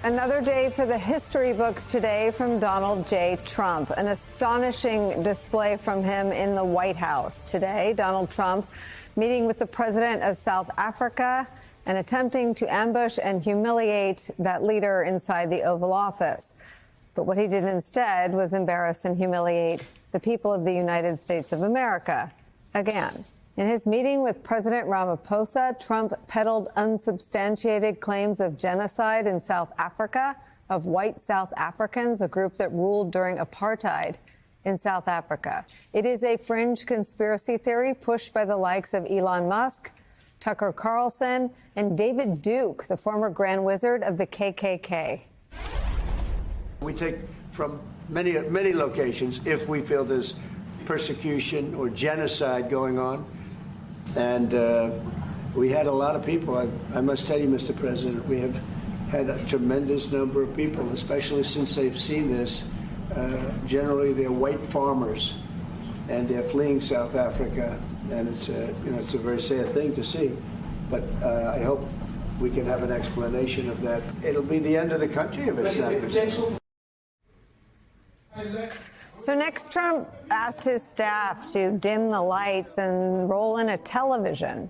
Another day for the history books today from Donald J. Trump. An astonishing display from him in the White House today. Donald Trump meeting with the president of South Africa and attempting to ambush and humiliate that leader inside the Oval Office. But what he did instead was embarrass and humiliate the people of the United States of America again. In his meeting with President Ramaphosa, Trump peddled unsubstantiated claims of genocide in South Africa of white South Africans, a group that ruled during apartheid in South Africa. It is a fringe conspiracy theory pushed by the likes of Elon Musk, Tucker Carlson, and David Duke, the former Grand Wizard of the KKK. We take from many locations if we feel there's persecution or genocide going on. And we had a lot of people. I must tell you, Mr. President, we have had a tremendous number of people, especially since they've seen this. Generally, they're white farmers, and they're fleeing South Africa. And it's a very sad thing to see. But I hope we can have an explanation of that. It'll be the end of the country if it's not. So next, Trump asked his staff to dim the lights and roll in a television.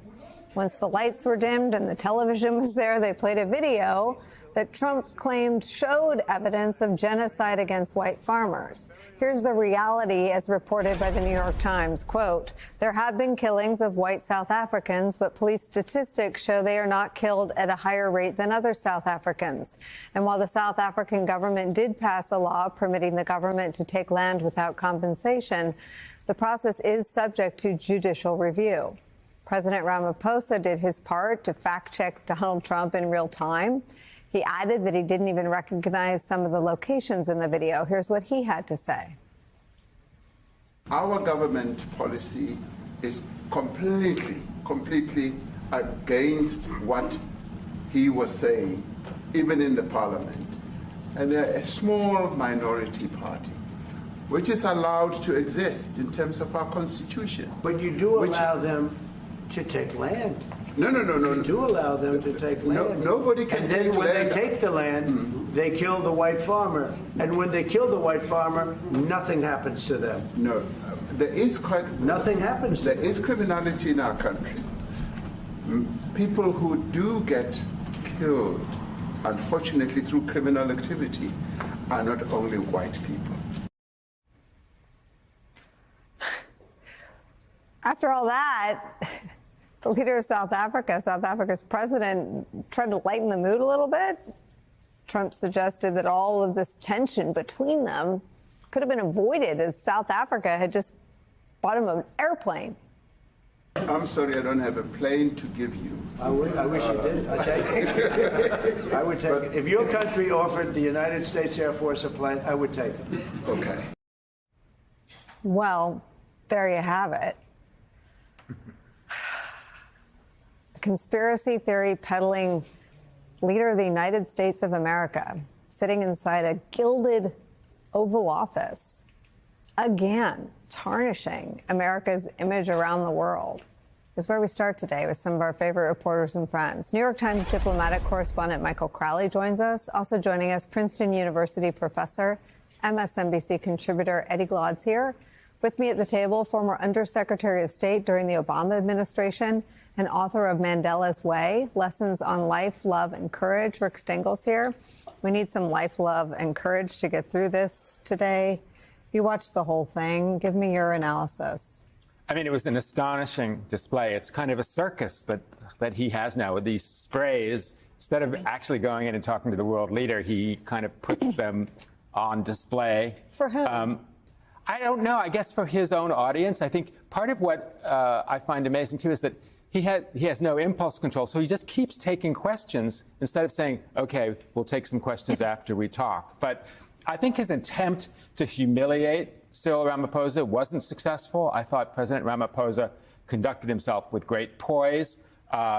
Once the lights were dimmed and the television was there, they played a video that Trump claimed showed evidence of genocide against white farmers. Here's the reality as reported by the New York Times. Quote, there have been killings of white South Africans, but police statistics show they are not killed at a higher rate than other South Africans. And while the South African government did pass a law permitting the government to take land without compensation, the process is subject to judicial review. President Ramaphosa did his part to fact-check Donald Trump in real time. He added that he didn't even recognize some of the locations in the video. Here's what he had to say. Our government policy is completely against what he was saying, even in the parliament. And they're a small minority party, which is allowed to exist in terms of our constitution. But you do allow them to take land. No. You do allow them to take land. Nobody can take land. And then when they take the land, they kill the white farmer. And when they kill the white farmer, nothing happens to them. No. There is nothing happens to them. There is criminality in our country. People who do get killed, unfortunately, through criminal activity, are not only white people. After all that, the leader of South Africa's president, tried to lighten the mood a little bit. Trump suggested that all of this tension between them could have been avoided as South Africa had just bought him an airplane. I'm sorry, I don't have a plane to give you. I wish you did. I'd take it. I would take it. If your country offered the United States Air Force a plane, I would take it. Okay. Well, there you have it. Conspiracy theory peddling leader of the United States of America sitting inside a gilded Oval Office, again, tarnishing America's image around the world, is where we start today with some of our favorite reporters and friends. New York Times Diplomatic Correspondent Michael Crowley joins us. Also joining us, Princeton University professor, MSNBC contributor Eddie Glaude's here. With me at the table, former Undersecretary of State during the Obama administration and author of Mandela's Way, Lessons on Life, Love, and Courage. Rick Stengel's here. We need some life, love, and courage to get through this today. You watched the whole thing. Give me your analysis. I mean, it was an astonishing display. It's kind of a circus that he has now with these sprays. Instead of actually going in and talking to the world leader, he kind of puts them on display. For whom? I don't know. I guess for his own audience. I think part of what I find amazing, too, is that he has no impulse control. So he just keeps taking questions instead of saying, OK, we'll take some questions after we talk. But I think his attempt to humiliate Cyril Ramaphosa wasn't successful. I thought President Ramaphosa conducted himself with great poise.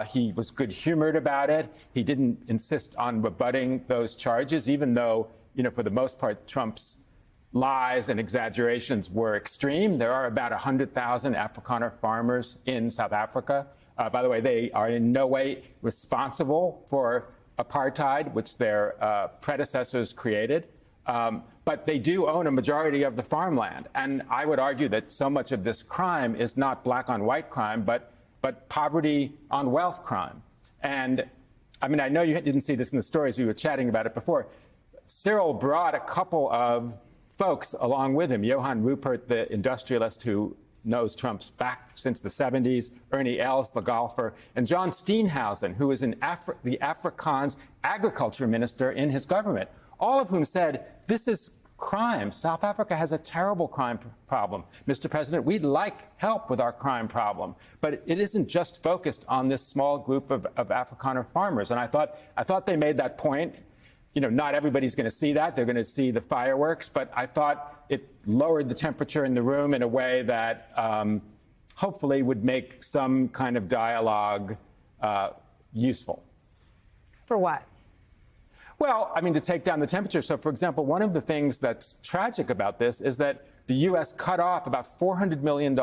He was good-humored about it. He didn't insist on rebutting those charges, even though, for the most part, Trump's lies and exaggerations were extreme. There are about 100,000 Afrikaner farmers in South Africa. By the way, they are in no way responsible for apartheid, which their predecessors created. But they do own a majority of the farmland. And I would argue that so much of this crime is not black on white crime, but poverty on wealth crime. And I mean, I know you didn't see this in the stories. We were chatting about it before. Cyril brought a couple of folks along with him. Johann Rupert, the industrialist who knows Trump's back since the 70s, Ernie Els, the golfer, and John Steenhuisen, who is the Afrikaans agriculture minister in his government, all of whom said, this is crime. South Africa has a terrible crime problem. Mr. President, we'd like help with our crime problem, but it isn't just focused on this small group of Afrikaner farmers. And I thought they made that point. You know, not everybody's going to see that. They're going to see the fireworks, but I thought it lowered the temperature in the room in a way that hopefully would make some kind of dialogue useful. For what? Well, I mean, to take down the temperature. So, for example, one of the things that's tragic about this is that the U.S. cut off about $400 million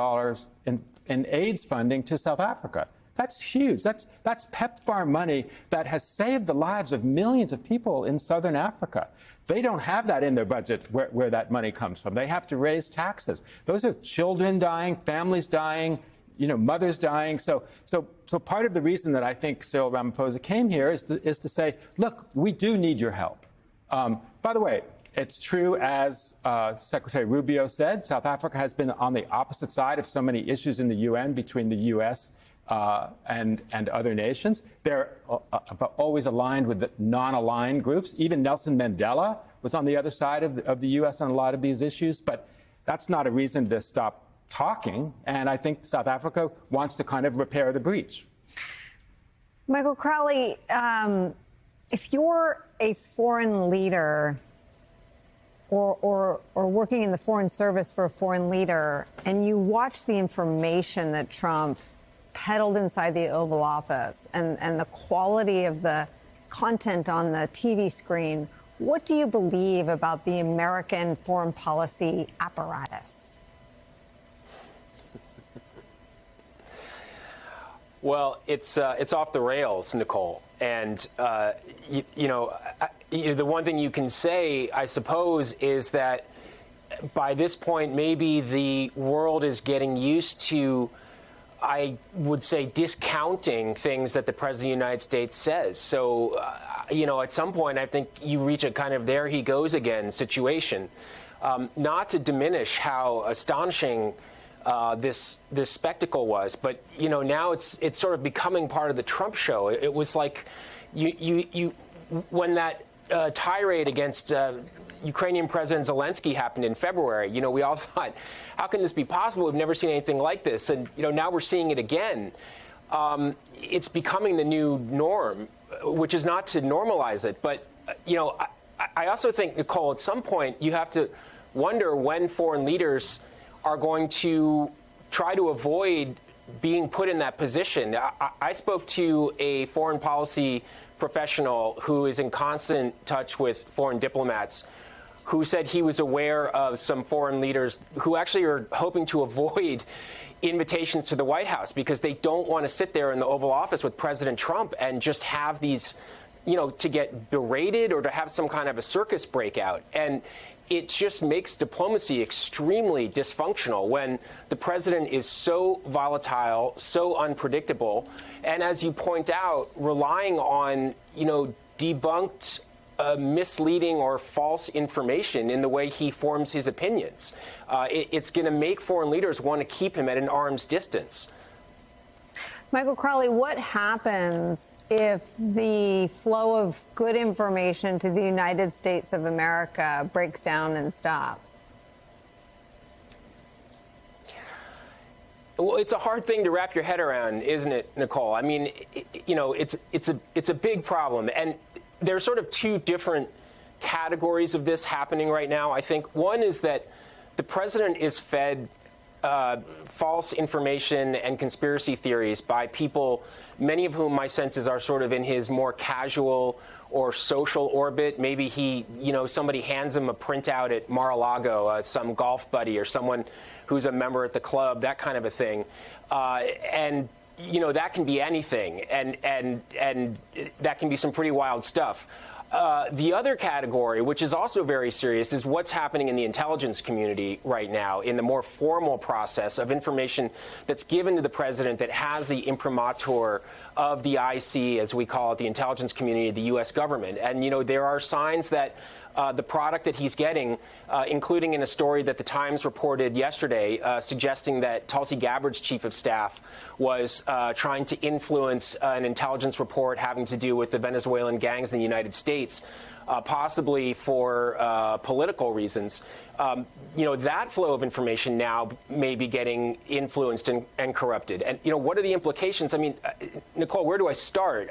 in AIDS funding to South Africa. That's huge. That's PEPFAR money that has saved the lives of millions of people in southern Africa. They don't have that in their budget where that money comes from. They have to raise taxes. Those are children dying, families dying, you know, mothers dying. So part of the reason that I think Cyril Ramaphosa came here is to say, look, we do need your help. By the way, it's true, as Secretary Rubio said, South Africa has been on the opposite side of so many issues in the UN between the U.S. And other nations. They're always aligned with the non-aligned groups. Even Nelson Mandela was on the other side of the U.S. on a lot of these issues. But that's not a reason to stop talking. And I think South Africa wants to kind of repair the breach. Michael Crowley, if you're a foreign leader or working in the foreign service for a foreign leader, and you watch the information that Trump peddled inside the Oval Office and the quality of the content on the TV screen, what do you believe about the American foreign policy apparatus? Well, it's off the rails, Nicolle. And, the one thing you can say, I suppose, is that by this point, maybe the world is getting used to, I would say, discounting things that the President of the United States says. So, at some point, I think you reach a kind of there he goes again situation. Not to diminish how astonishing this spectacle was, but, now it's sort of becoming part of the Trump show. It was like when that tirade against Ukrainian President Zelensky happened in February. We all thought, how can this be possible? We've never seen anything like this. And, now we're seeing it again. It's becoming the new norm, which is not to normalize it. But, I also think, Nicolle, at some point you have to wonder when foreign leaders are going to try to avoid being put in that position. I spoke to a foreign policy professional who is in constant touch with foreign diplomats, who said he was aware of some foreign leaders who actually are hoping to avoid invitations to the White House because they don't want to sit there in the Oval Office with President Trump and just have these, to get berated or to have some kind of a circus breakout. And it just makes diplomacy extremely dysfunctional when the president is so volatile, so unpredictable, and as you point out, relying on, debunked misleading or false information in the way he forms his opinions. It's going to make foreign leaders want to keep him at an arm's distance. Michael Crowley, what happens if the flow of good information to the United States of America breaks down and stops? Well, it's a hard thing to wrap your head around, isn't it, Nicolle? I mean, it's a big problem. And there's sort of two different categories of this happening right now. I think one is that the president is fed false information and conspiracy theories by people, many of whom my senses are sort of in his more casual or social orbit. Maybe somebody hands him a printout at Mar-a-Lago, some golf buddy or someone who's a member at the club, that kind of a thing. And you know, that can be anything, and that can be some pretty wild stuff. The other category, which is also very serious, is what's happening in the intelligence community right now in the more formal process of information that's given to the president that has the imprimatur of the IC, as we call it, the intelligence community of the U.S. government. And, you know, there are signs that the product that he's getting, including in a story that the Times reported yesterday, suggesting that Tulsi Gabbard's chief of staff was trying to influence an intelligence report having to do with the Venezuelan gangs in the United States, possibly for political reasons. You know, that flow of information now may be getting influenced and corrupted. And, you know, what are the implications? I mean, Nicolle, where do I start?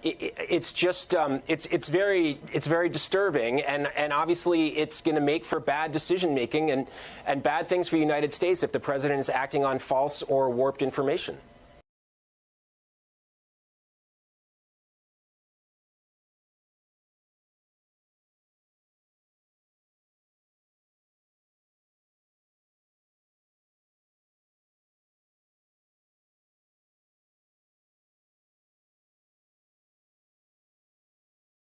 It's just, it's very disturbing. And obviously it's going to make for bad decision making and bad things for the United States if the president is acting on false or warped information.